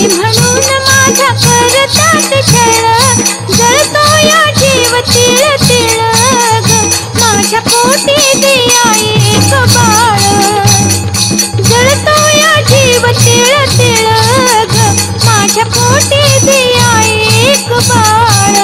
म्हणून माझ्या करतात छळ बाळ।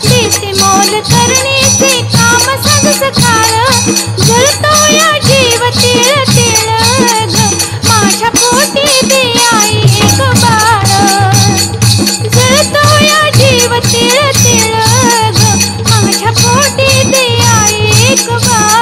देते मोल करणेचे काम संग सकाळ जळतो या जीव तिळ तिळ ग माझ्या पोटी दे आई एक बाळ। जळतो या जीव तिळ तिळ ग माझ्या पोटी दे आई एक बाळ।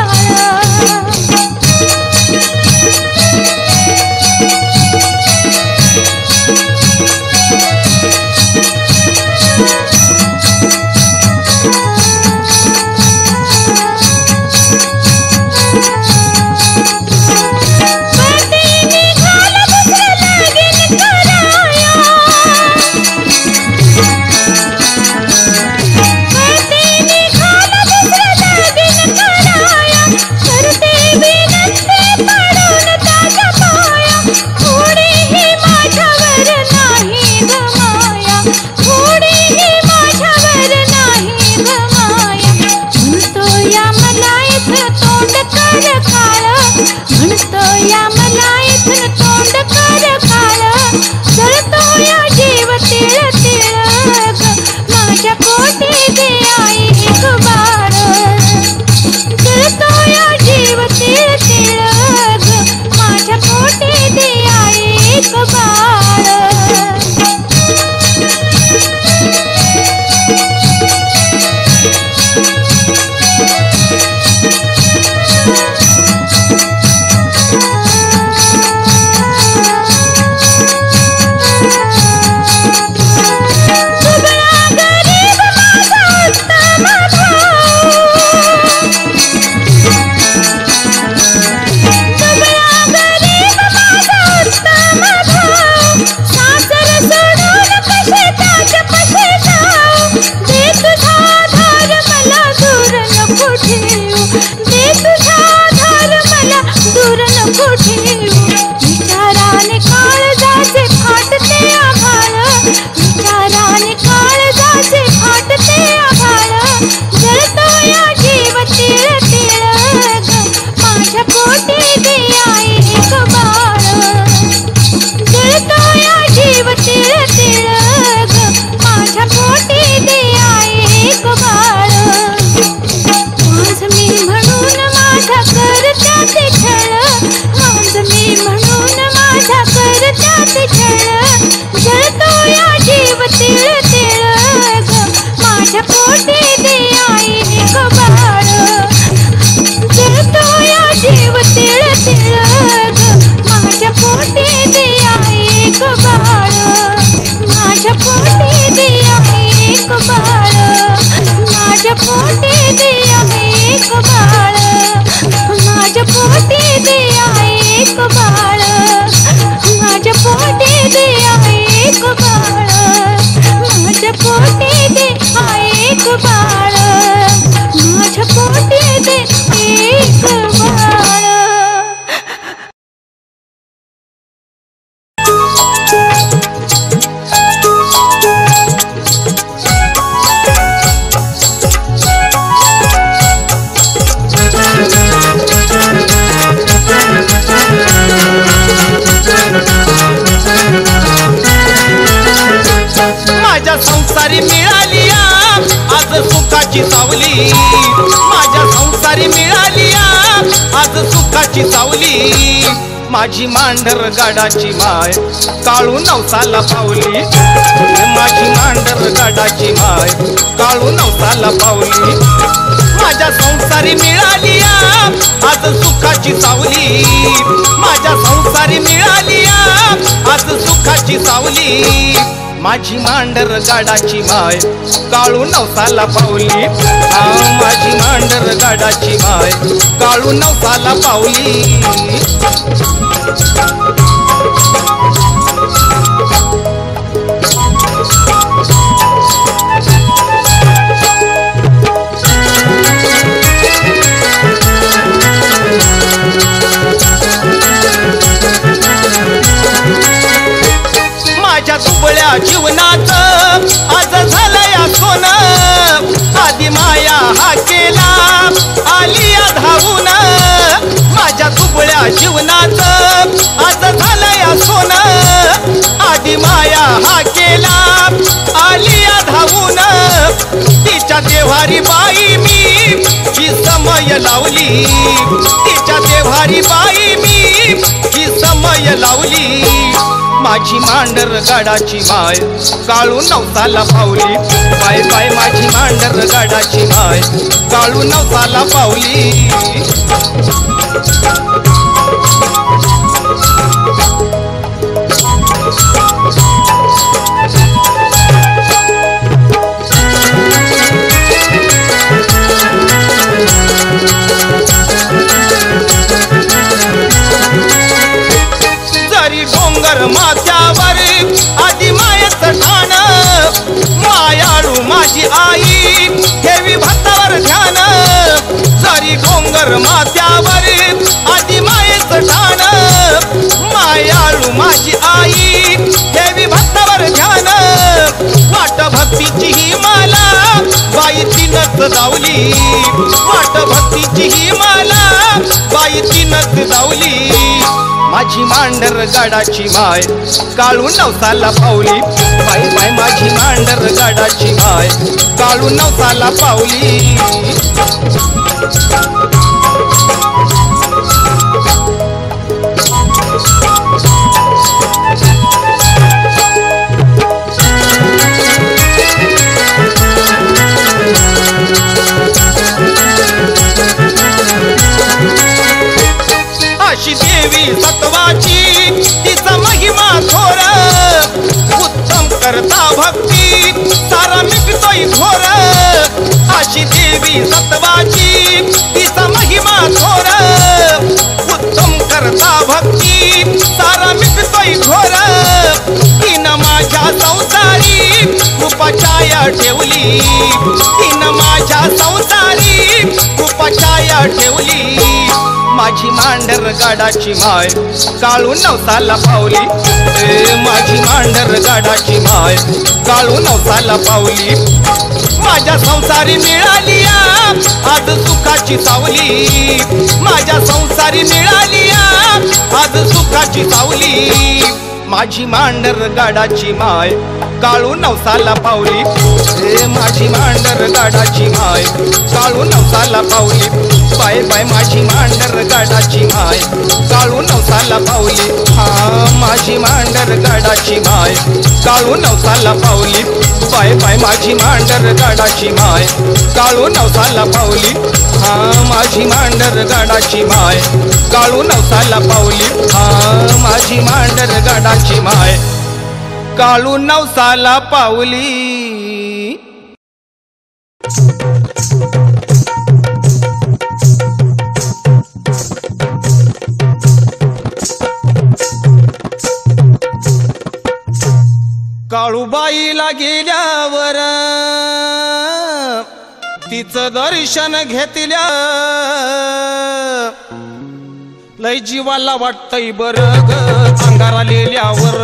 संसारी मिळाली आज सुखाची सावली, माझ्या संसारी मिळाली आज सुखाची सावली। माझी मांढर गाडाची माय काळू नवसाला पावली, माझी मांढर गाडाची माय काळू नवसाला पावली। माझ्या संसारी मिळाली आज सुखाची सावली, माझ्या संसारी मिळाली आज सुखाची सावली। माझी मांढर गाडाची माय काळू नवसाला पावली माझी मांढर गाडाची माय काळू नवसाला पावली माझ्या दुबळ्या जीवनात आज झालंय सोनं आधी माया हा केला आलिया धावून माझ्या दुबळ्या जीवनात आज झालंय सोनं आधी माया हा केला आलिया धावून तिच्या देवारी बाई मी ही समय लावली तिच्या देवारी बाई मी ही समय लावली माझी मांढर गाडाची माय काळू नवसाला पावली बाय बाय माझी मांढर गाडाची माय काळू नवसाला पावली डोंगर माथ्यावर आधी मायेचं ठाण मायाळू माझी आई ठेवी भातावर ध्यान जरी डोंगर माथ्यावर आधी मायेचं ठाण मायाळू माझी आई ठेवी भातावर ध्यान वाट भक्तीची ही मला बाई तीनच दावली वाट भक्तीची ही मला बाई तीनच दावली माझी मांढर गाडाची माय काळू नवसाला पावली बाय बाय माझी मांढर गाडाची माय काळू नवसाला पावली अशी देवी सत्वाची तिचा महिमा थोर उत्तम करता भक्ती सारा मिटतोय घोर अशी देवी सत्वाची तिचा महिमा थोर उत्तम करता भक्ती सारा मिटतोय घोर तिनं माझ्या संसारी कृपाछाया ठेवली तिनं माझ्या संसारी कृपाछाया ठेवली माझी मांढर गाडाची माय काळू नवसाला पावली माझी मांढर गाडाची माय काळू नवसाला पावली माझ्या संसारी मिळाली आज सुखाची सावली माझ्या संसारी मिळाली आज सुखाची सावली माझी मांढर गाडाची माय काळू नवसाला पावली माझी मांढर गाडाची माय काळू नवसाला पावली बाय बाय माझी मांढर गाडाची माय काळू नवसाला पावली माझी मांढर गाडाची माय काळू नवसाला पावली बाय बाय माझी मांढर गाडाची माय काळू नवसाला पावली माझी मांढर गाडाची माय काळू नवसाला पावली माझी मांढर गाडाची माय काळू नवसाला पावली काळूबाईला गेल्यावर तिचं दर्शन घेतल्या लय जीवाला वाटतंय बरं ग अंगारा लिहिल्यावर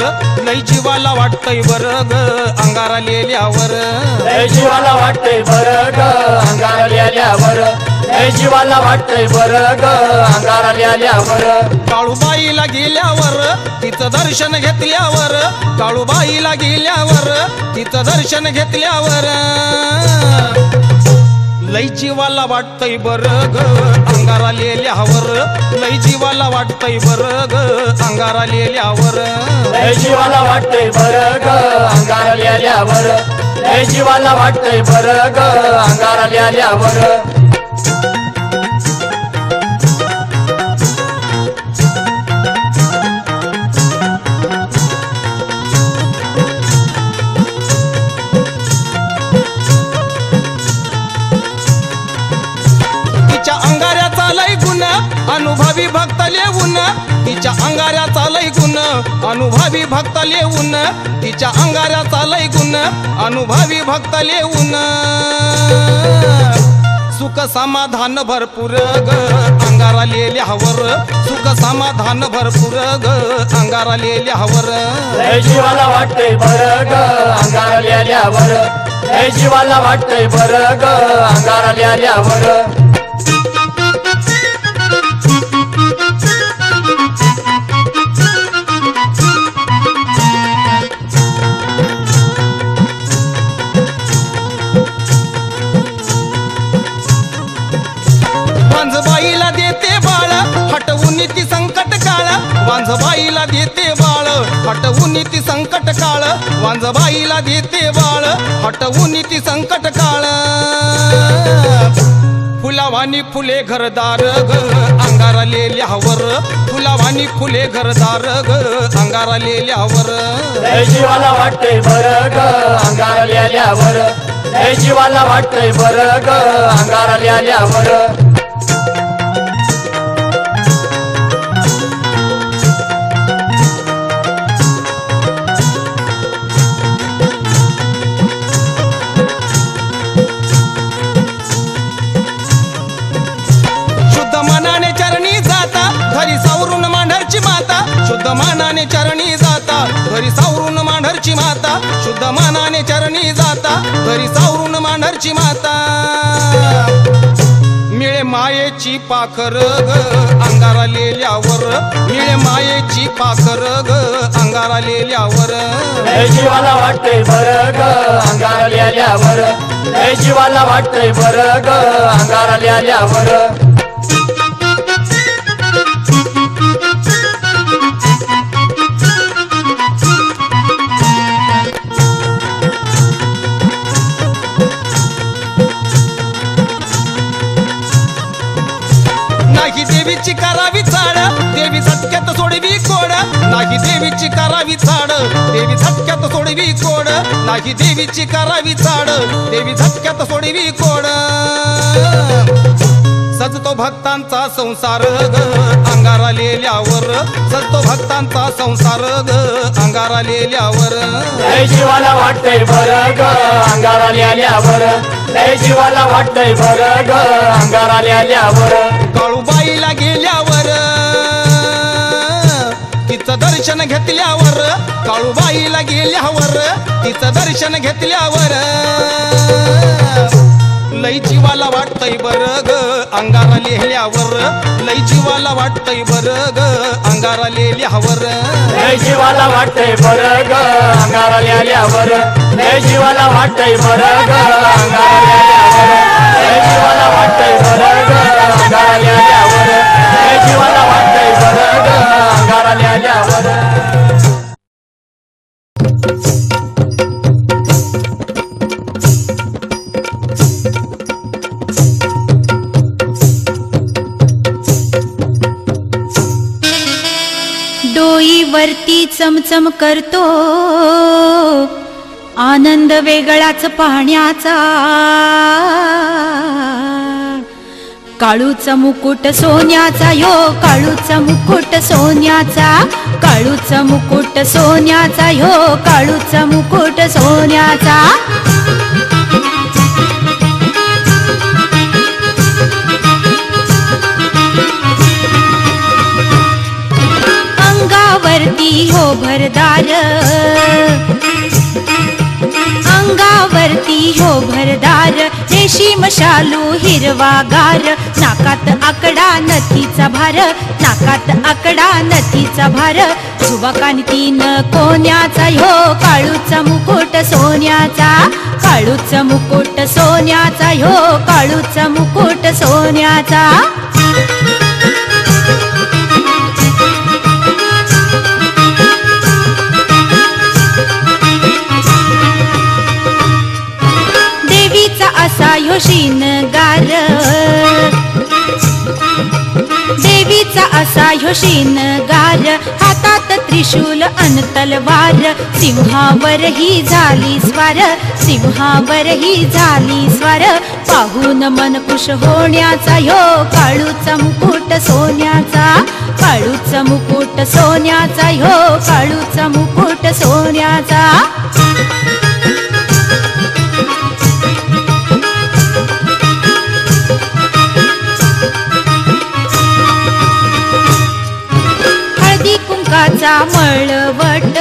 लय जीवाला वाटतंय बरं ग अंगारा लिहिल्यावर लय जीवाला वाटतंय बरं ग अंगारा लिहिल्यावर लय जीवाला वाटतंय बरं ग अंगारा लिहिल्यावर काळूबाईला गेल्यावर तिचं दर्शन घेतल्यावर काळूबाईला गेल्यावर तिचं दर्शन घेतल्यावर लय जीवाला वाटतंय बरं ग अंगारा लिहिल्यावर लय जीवाला वाटतंय बरं ग अंगारा लिहिल्यावर लय जीवाला वाटतंय बरं ग अंगारा लिहिल्यावर लय जीवाला वाटतंय बरं ग अंगारा लिहिल्यावर तिच्या अंगाऱ्याचा लय गुण अनुभवी भक्त लेऊन तिच्या अंगाऱ्याचा लय गुण अनुभवी भक्त लेऊन सुख समाधान भरपूर ग अंगारा लिहिल्यावर सुख समाधान भरपूर ग अंगारा लिहिल्यावर लय जीवाला वाटतंय बरं ग अंगारा लिहिल्यावर लय जीवाला वाटतंय बरं ग अंगारा लिहिल्यावर वांझबाईला देते बाळ हटवून ती संकट काळ वांझबाईला देते बाळ हटवून ती संकट काळ वांझबाईला देते बाळ हटवून ती संकट काळ फुलावानी फुले घरदार ग अंगारा लिहिल्यावर फुलावानी फुले घरदार ग अंगारा लिहिल्यावर लय जीवाला वाटतंय बरं ग अंगारा लिहिल्यावर लय जीवाला वाटतंय बरं ग अंगारा लिहिल्यावर घरी सावरून मांढरची माता शुद्ध मानाने चरणी जाता घरी सावरून मांढरची माता शुद्ध मानाने चरणी जाता घरी सावरून मांढरची माता मिळे मायेची पाखर ग अंगारा लिहिल्यावर मिळे मायेची पाखर ग अंगारा लिहिल्यावर लय जीवाला वाटतंय बरं ग अंगारा लिहिल्यावर लय जीवाला वाटतंय बरं ग अंगारा लिहिल्यावर नाही देवीची करावी चाड देवी झटक्यात सोडवी कोड नाही देवीची करावी चाड देवी झटक्यात सोडवी कोड नाही देवीची करावी चाड देवी झटक्यात सोडवी कोड सजतो भक्तांचा संसार ग अंगारा लिहिल्यावर सजतो भक्तांचा संसार ग अंगारा लिहिल्यावर लय जीवाला वाटतंय बरं ग अंगारा लिहिल्यावर लय जीवाला वाटतंय बरं ग अंगारा लिहिल्यावर काळूबाईला गेल्यावर तिचं दर्शन घेतल्यावर काळूबाईला गेल्यावर तिचं दर्शन घेतल्यावर लय जीवाला वाटतंय बरं ग अंगारा लिहिल्यावर लय जीवाला वाटतंय बरं ग अंगारा लिहिल्यावर लय जीवाला वाटतंय बरं ग अंगारा लिहिल्यावर लय जीवाला वाटतंय बरं ग अंगारा लिहिल्यावर लय जीवाला वाटतंय बरं ग अंगारा लिहिल्यावर लय जीवाला वाटतंय बरं ग अंगारा लिहिल्यावर डोईवरती चमचम करतो आनंद वेगळाच पाहण्याचा काळूचा मुकुट सोन्याचा यो काळूचा मुकुट सोन्याचा काळूचा मुकुट सोन्याचा यो काळूचा मुकुट सोन्याचा अंगावरती हो भरदार अंगावरती हो भरदार रेशीम शालू हिरवागार नाकात आकडा नथीचा भार नाकात आकडा नथीचा भार जुबाकानी तीन कोण्याचा हो काळूचा मुकुट सोन्याचा काळूचा मुकुट सोन्याचा हो काळूचा मुकुट सोन्याचा असा ह्यो शिनगार देवीचा असा ह्यो शिनगार हातात त्रिशूल अन तलवार सिंहावर ही झाली स्वार सिंहावर ही झाली स्वार पाहून मन खुश होण्याचा ह्यो काळूचा मुकुट सोन्याचा काळूचा मुकुट सोन्याचा ह्यो काळूचा मुकुट सोन्याचा हळदी कुंकाचा मळवट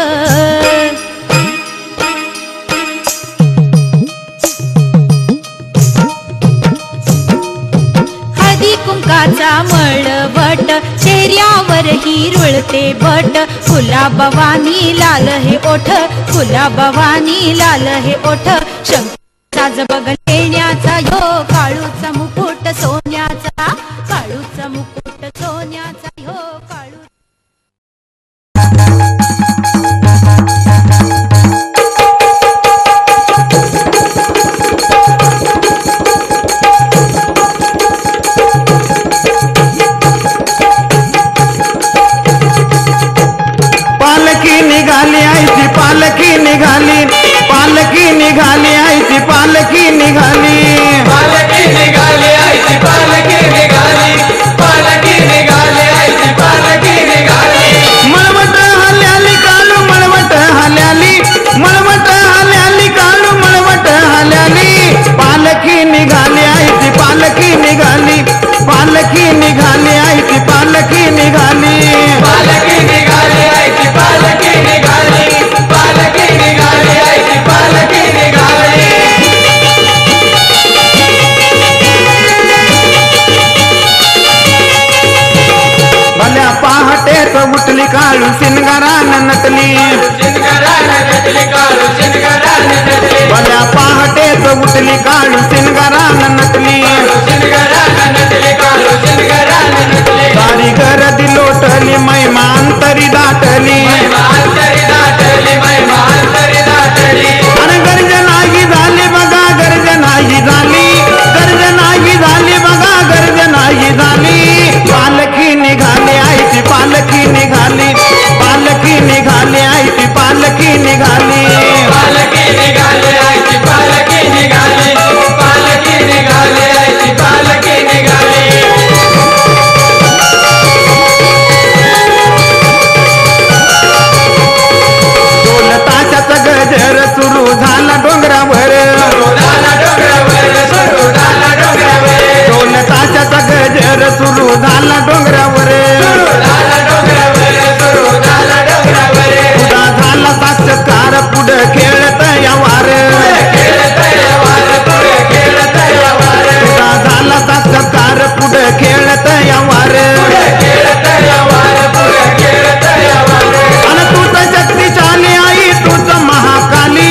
हळदी कुंकाचा मळवट चेहऱ्यावर ही रुळते बट गुलाबवानी लाल हे ओठ गुलाबवानी लाल हे ओठ साज बघण्याचा ह्यो काळूचा मुकुट सोन्याचा काळूचा मुकुट सोन्याचा ह्यो काळू पालखी निघाली आईची पालखी निघाली पालखी निघाली आईची पालखी निघाली पालखी निघाली आईची पालखी निघाली पालखी निघाली आईची पालखी निघाली मळवट हल्याली काळू मळवट हल्याली मळवट हल्याली काळू मळवट हल्याली पालखी निघाली आईची पालखी निघाली पालखी निघाली आईची पालखी निघाली पालखी निघाली आईची पालखी निघाली पालखी निघाली आईची पालखी निघाली भल्या पहाटेच उठली काळू शिनगारान नटली शिनगरान नटली काळू शिनगरान नटली भल्या पहाटेच उठली काळू शिनगारान नटली शिनगरान नटली काळू शिनगरान नटली सारी गर्दी लोटली महिमा अंतरी दाटली महिमा अंतरी दाटली महिमा अंतरी दाटली आणि गर्जनाही झाली बघा गर्जनाही झाली गर्जनाही झाली बघा गर्जनाही झाली पालखी निघाली आईची पालखी निघाली पालखी निघाली आईची पालखी निघाली पालखी निघाली आईची पालखी निघाली पालखी निघाली आईची पालखी निघाली ढोलताशाचा गजर सुरू झाला डोंगरावर सुरुदाला डोंगरावर सुरुदाला डोंगरावर ढोलताशाचा गजर सुरू झाला डोंगरावर सुरुदाला डोंगरावर सुरुदाला डोंगरावर पुढा झाला साक्षात्कार पुढं खेळत यावार खेळत यावार पुढे खेळत यावार पुढा झाला साक्षात्कार पुढं खेळत यावार पुढे खेळत यावार पुढे खेळत यावार आणि तूच शक्तिशाली आई तूच महाकाली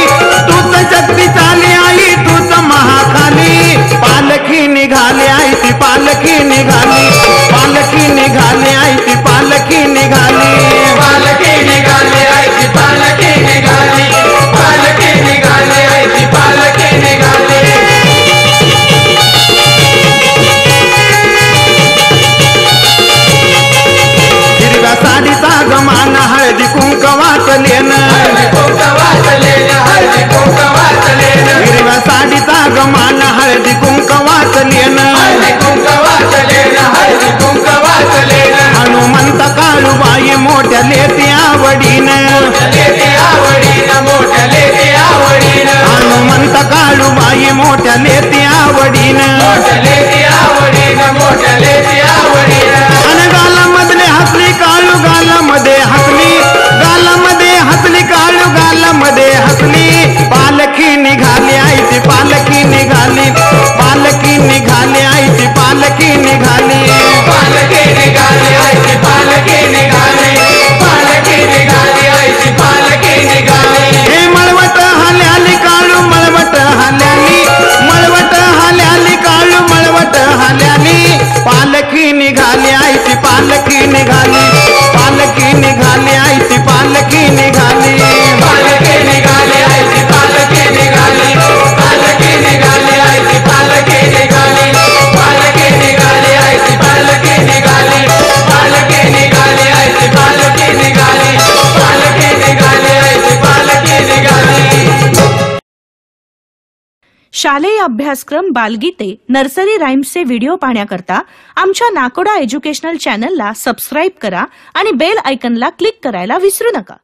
तूच शक्तिशाली आई तूच महाकाली पालखी निघाली आईची पालखी निघाली पालखी निघाली आईची पालखी निघाली पालखी निघाली आईची पालखी निघाली पालखी निघाली आईची पालखी निघाली हिरव्या साडीचा गमान हळदी कुंक वाचलेन हळदी कुंक वाचलेन हळदी कुंक वाचलेन हिरव्या साडीचा गमान हळदी कुंक वाचलेन हळदी कुंक वाचलेन हळदी कुंक वाचलेन हनुमंत काळूबाई मोठ्या लेती आवडीन लेती आवडीन मोठ्या लेती आवडीन हनुमंत काळूबाई मोठ्या लेती आवडीन मोठ्या लेती आवडीन मोठ्या लेती आवडीन अन गालामधले हसली काळू गालामध्ये हसली गालामध्ये हसली काळू गालामध्ये हसली पालखी निघाली आईची पालखी निघाली पालखी निघाली आईची पालखी निघाली पालखी निघाली आईची पालखी निघाली पालखी निघाली आईची पालखी निघाली हे मळवट हल्याली काळू मळवट हल्याली मळवट हल्याली काळू मळवट हल्याली पालखी निघाली आईची पालखी निघाली पालखी निघाली आईची पालखी निघाली पालखी निघाली आईची पालखी निघाली पालखी निघाली आईची पालखी निघाली पालखी निघाली आईची पालखी निघाली पालखी निघाली आईची पालखी निघाली शालेय अभ्यासक्रम, बालगीते, नर्सरी राईम्सचे व्हिडिओ पाहण्याकरता आमच्या नाकोडा एज्युकेशनल चॅनलला सबस्क्राईब करा आणि बेल आयकॉनला क्लिक करायला विसरू नका.